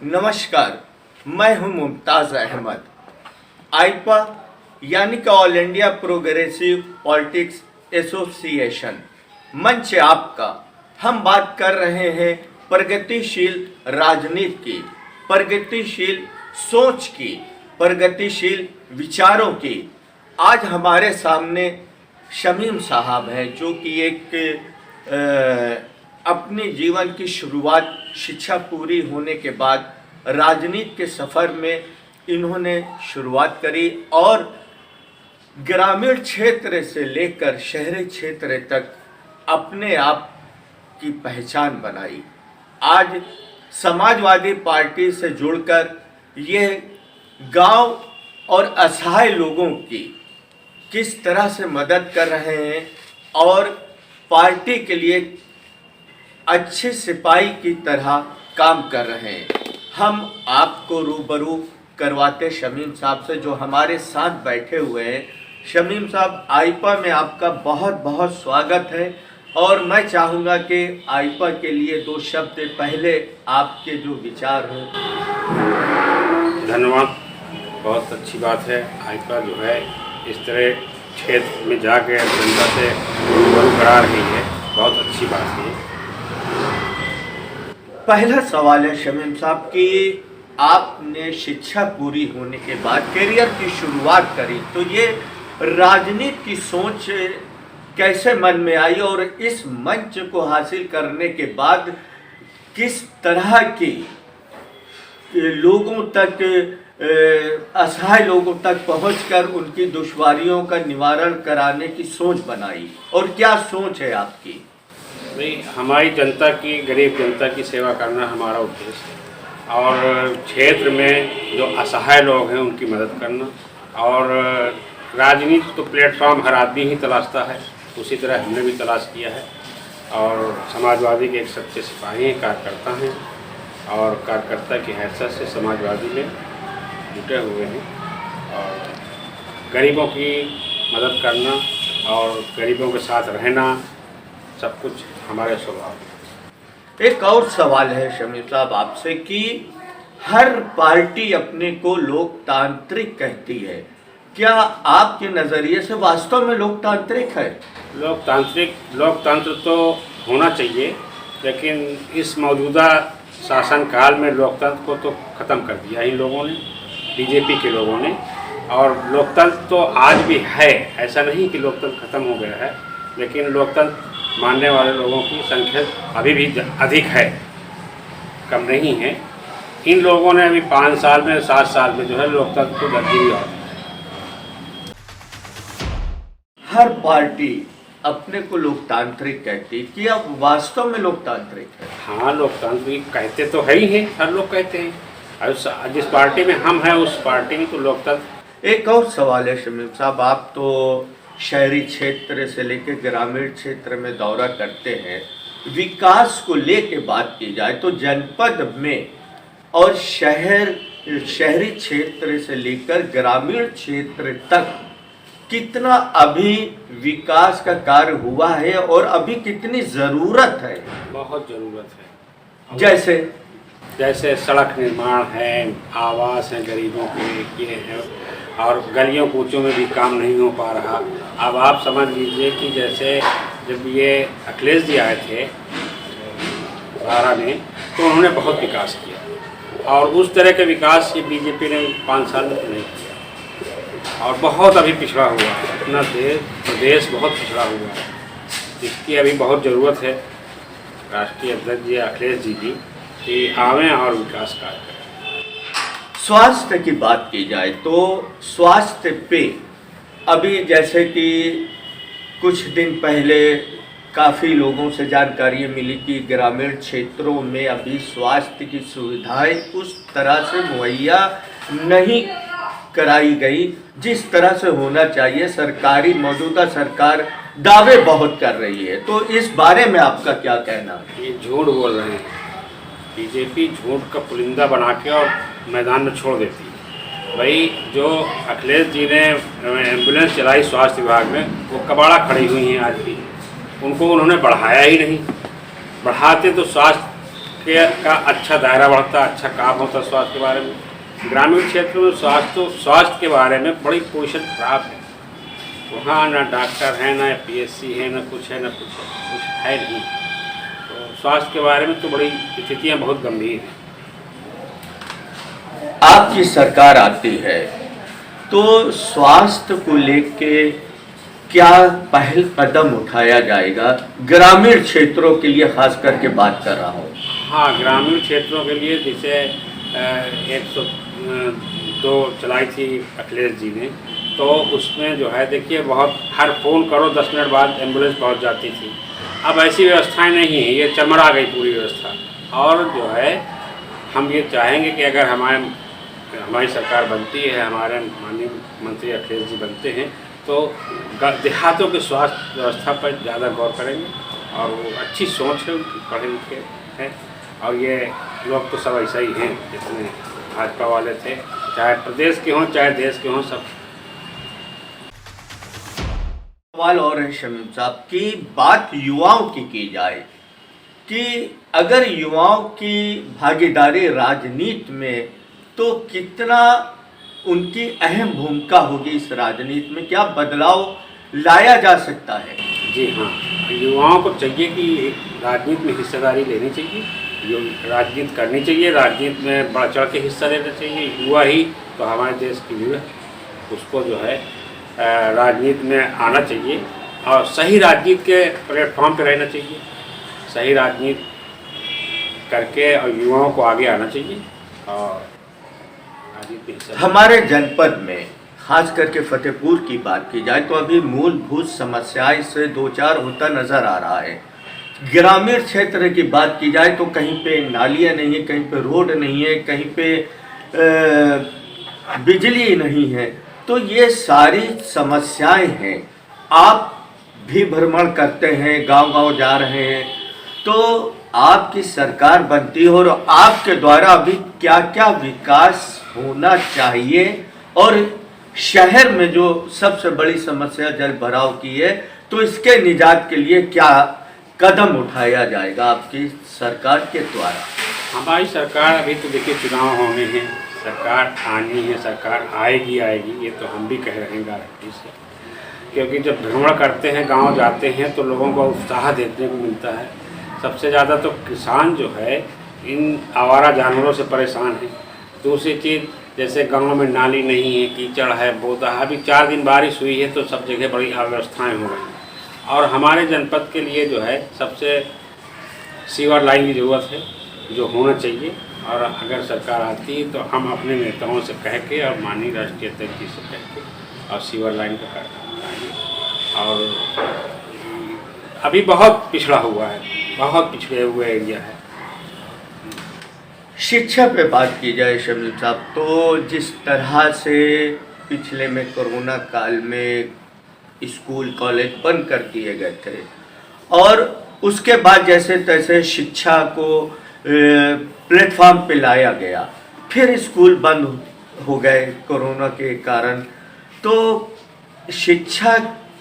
नमस्कार, मैं हूं मुमताज़ अहमद। आईपा यानी कि all India progressive politics association मंच आपका। हम बात कर रहे हैं प्रगतिशील राजनीति की, प्रगतिशील सोच की, प्रगतिशील विचारों की। आज हमारे सामने शमीम साहब हैं जो कि एक अपने जीवन की शुरुआत शिक्षा पूरी होने के बाद राजनीति के सफ़र में इन्होंने शुरुआत करी और ग्रामीण क्षेत्र से लेकर शहरी क्षेत्र तक अपने आप की पहचान बनाई। आज समाजवादी पार्टी से जुड़कर यह गांव और असहाय लोगों की किस तरह से मदद कर रहे हैं और पार्टी के लिए अच्छे सिपाही की तरह काम कर रहे हैं। हम आपको रूबरू करवाते शमीम साहब से जो हमारे साथ बैठे हुए हैं। शमीम साहब, आईपा में आपका बहुत बहुत स्वागत है और मैं चाहूँगा कि आईपा के लिए दो शब्द पहले आपके जो विचार हों। धन्यवाद, बहुत अच्छी बात है। आईपा जो है इस तरह क्षेत्र में जाकर जनता से रूबरू करा रही है, बहुत अच्छी बात है। पहला सवाल है शमीम साहब कि आपने शिक्षा पूरी होने के बाद करियर की शुरुआत करी, तो ये राजनीति की सोच कैसे मन में आई और इस मंच को हासिल करने के बाद किस तरह की लोगों तक, असहाय लोगों तक पहुंचकर उनकी दुश्वारियों का निवारण कराने की सोच बनाई, और क्या सोच है आपकी? भाई, हमारी जनता की, गरीब जनता की सेवा करना हमारा उद्देश्य है और क्षेत्र में जो असहाय लोग हैं उनकी मदद करना। और राजनीति तो प्लेटफॉर्म हर आदमी ही तलाशता है, उसी तरह हमने भी तलाश किया है। और समाजवादी के एक सच्चे सिपाही हैं, कार्यकर्ता हैं और कार्यकर्ता की हैसियत से समाजवादी में जुटे हुए हैं और गरीबों की मदद करना और गरीबों के साथ रहना सब कुछ हमारे स्वभाव में। एक और सवाल है शमीम साहब आपसे कि हर पार्टी अपने को लोकतांत्रिक कहती है, क्या आपके नज़रिए से वास्तव में लोकतांत्रिक है? लोकतंत्र तो होना चाहिए, लेकिन इस मौजूदा शासनकाल में लोकतंत्र को तो ख़त्म कर दिया इन लोगों ने, बीजेपी के लोगों ने। और लोकतंत्र तो आज भी है, ऐसा नहीं कि लोकतंत्र ख़त्म हो गया है, लेकिन लोकतंत्र मानने वाले लोगों की संख्या अभी भी अधिक है, कम नहीं है। इन लोगों ने अभी 5 साल में, 7 साल में जो है लोकतंत्र को दर्जी दिया। हर पार्टी अपने को लोकतांत्रिक कहती है, क्या वास्तव में लोकतांत्रिक है? हाँ, लोकतांत्रिक कहते तो है ही हैं, हर लोग कहते हैं। और जिस पार्टी में हम हैं उस पार्टी में तो लोकतंत्र। एक और सवाल है शमीम साहब, आप तो शहरी क्षेत्र से लेकर ग्रामीण क्षेत्र में दौरा करते हैं। विकास को लेकर बात की जाए तो जनपद में और शहरी क्षेत्र से लेकर ग्रामीण क्षेत्र तक कितना अभी विकास का कार्य हुआ है और अभी कितनी ज़रूरत है? बहुत ज़रूरत है। जैसे सड़क निर्माण है, आवास है गरीबों के, ये है, और गलियों कूचों में भी काम नहीं हो पा रहा। अब आप समझ लीजिए कि जैसे जब ये अखिलेश जी आए थे 12 में, तो उन्होंने बहुत विकास किया और उस तरह के विकास ये बीजेपी ने 5 साल में नहीं किया और बहुत अभी पिछड़ा हुआ है। अपना प्रदेश बहुत पिछड़ा हुआ है, इसकी अभी बहुत ज़रूरत है राष्ट्रीय अध्यक्ष जी अखिलेश जी की कि आवें और विकास कार्य करें। स्वास्थ्य की बात की जाए तो स्वास्थ्य पे अभी जैसे कि कुछ दिन पहले काफ़ी लोगों से जानकारी मिली कि ग्रामीण क्षेत्रों में अभी स्वास्थ्य की सुविधाएं उस तरह से मुहैया नहीं कराई गई जिस तरह से होना चाहिए। मौजूदा सरकार दावे बहुत कर रही है, तो इस बारे में आपका क्या कहना है? ये झूठ बोल रहे हैं, बीजेपी झूठ का पुलिंदा बना के और मैदान में छोड़ देती है। भाई, जो अखिलेश जी ने एम्बुलेंस चलाई स्वास्थ्य विभाग में, वो कबाड़ा खड़ी हुई हैं आज भी, उनको उन्होंने बढ़ाया ही नहीं। बढ़ाते तो स्वास्थ्य के का अच्छा दायरा बढ़ता, अच्छा काम होता स्वास्थ्य के बारे में। ग्रामीण क्षेत्र में स्वास्थ्य के बारे में बड़ी पोजीशन खराब है। वहाँ ना डॉक्टर है, ना पीएचसी है, ना कुछ है, ना कुछ है नहीं। तो स्वास्थ्य के बारे में तो बड़ी स्थितियाँ बहुत गंभीर हैं। आपकी सरकार आती है तो स्वास्थ्य को लेके क्या पहल कदम उठाया जाएगा? ग्रामीण क्षेत्रों के लिए खास करके बात कर रहा हूँ। हाँ, ग्रामीण क्षेत्रों के लिए जैसे 102 चलाई थी अखिलेश जी ने, तो उसमें जो है देखिए बहुत हर फ़ोन करो 10 मिनट बाद एम्बुलेंस पहुंच जाती थी। अब ऐसी व्यवस्थाएं नहीं है, ये चमड़ा गई पूरी व्यवस्था। और जो है हम ये चाहेंगे कि अगर हमारी सरकार बनती है, हमारे माननीय मंत्री अखिलेश जी बनते हैं, तो देहातों के स्वास्थ्य व्यवस्था पर ज़्यादा गौर करेंगे। और वो अच्छी सोच है उनकी, पढ़े लिखे हैं। और ये लोग तो सब ऐसा ही हैं जितने भाजपा वाले थे, चाहे प्रदेश के हों चाहे देश के हों, सब। सवाल और है शमीम साहब की बात युवाओं की जाए कि अगर युवाओं की भागीदारी राजनीति में, तो कितना उनकी अहम भूमिका होगी इस राजनीति में? क्या बदलाव लाया जा सकता है? जी हाँ, युवाओं को चाहिए कि राजनीति में हिस्सेदारी लेनी चाहिए, राजनीति करनी चाहिए, राजनीति में बढ़ चढ़ के हिस्सा लेना चाहिए। युवा ही तो हमारे देश की रीढ़ है, उसको जो है राजनीति में आना चाहिए और सही राजनीति के प्लेटफॉर्म पे रहना चाहिए। सही राजनीति करके और युवाओं को आगे आना चाहिए और राजनीति में हिस्सा। हमारे जनपद में खास करके फतेहपुर की बात की जाए तो अभी मूलभूत समस्याएं से दो चार होता नजर आ रहा है। ग्रामीण क्षेत्र की बात की जाए तो कहीं पे नालियाँ नहीं है, कहीं पे रोड नहीं है, कहीं पे बिजली नहीं है। तो ये सारी समस्याएं हैं। आप भी भ्रमण करते हैं, गांव-गांव जा रहे हैं, तो आपकी सरकार बनती है और आपके द्वारा अभी क्या क्या विकास होना चाहिए? और शहर में जो सबसे बड़ी समस्या जल भराव की है, तो इसके निजात के लिए क्या कदम उठाया जाएगा आपकी सरकार के द्वारा? हमारी सरकार अभी तो देखिए चुनाव होने हैं, सरकार आनी है, सरकार आएगी, ये तो हम भी कह रहे हैं गारंटी से। क्योंकि जब भ्रमण करते हैं, गांव जाते हैं, तो लोगों को उत्साह देखने को मिलता है। सबसे ज़्यादा तो किसान जो है इन आवारा जानवरों से परेशान है। दूसरी चीज़, जैसे गांव में नाली नहीं है, कीचड़ है, बोदा। अभी 4 दिन बारिश हुई है तो सब जगह बड़ी अव्यवस्थाएँ हो गई। और हमारे जनपद के लिए जो है सबसे सीवर लाइन की ज़रूरत है, जो होना चाहिए। और अगर सरकार आती है तो हम अपने नेताओं से कह के और माननीय राष्ट्रीय अध्यक्ष जी से कह के और सीवर लाइन का कार्य कराएंगे। और अभी बहुत पिछड़ा हुआ है, बहुत पिछड़े हुए एरिया है। शिक्षा पे बात की जाए शमीम साहब, तो जिस तरह से पिछले में कोरोना काल में स्कूल कॉलेज बंद कर दिए गए थे और उसके बाद जैसे तैसे शिक्षा को प्लेटफॉर्म पे लाया गया, फिर स्कूल बंद हो गए कोरोना के कारण, तो शिक्षा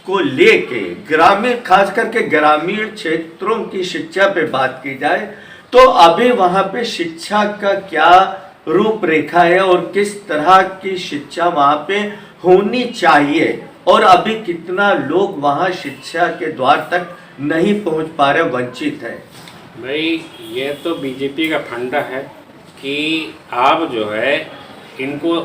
को लेके ग्रामीण, खास करके ग्रामीण क्षेत्रों की शिक्षा पे बात की जाए तो अभी वहाँ पे शिक्षा का क्या रूपरेखा है और किस तरह की शिक्षा वहाँ पे होनी चाहिए, और अभी कितना लोग वहाँ शिक्षा के द्वार तक नहीं पहुँच पा रहे, वंचित है? भाई ये तो बीजेपी का फंडा है कि आप जो है इनको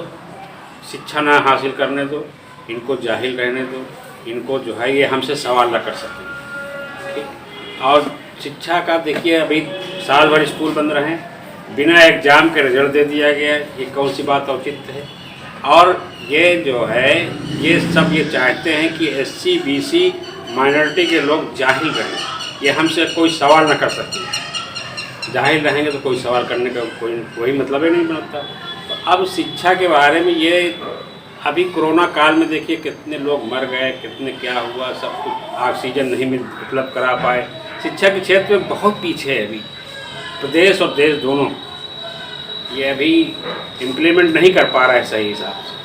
शिक्षा ना हासिल करने दो, इनको जाहिल रहने दो, इनको जो है ये हमसे सवाल ना कर सकें। ठीक। और शिक्षा का देखिए अभी साल भर स्कूल बंद रहे, बिना एग्ज़ाम के रिजल्ट दे दिया गया, ये कौन सी बात औचित्य है? और ये जो है ये सब ये चाहते हैं कि SC BC माइनॉरिटी के लोग जाहिल रहें, ये हमसे कोई सवाल ना कर सकें। जाहिल रहेंगे तो कोई सवाल करने का कोई मतलब ही नहीं बनता। तो अब शिक्षा के बारे में ये अभी कोरोना काल में देखिए कितने लोग मर गए, कितने क्या हुआ, सब कुछ ऑक्सीजन नहीं उपलब्ध करा पाए। शिक्षा के क्षेत्र में बहुत पीछे है अभी प्रदेश और देश दोनों, ये अभी इम्प्लीमेंट नहीं कर पा रहा है सही हिसाब से।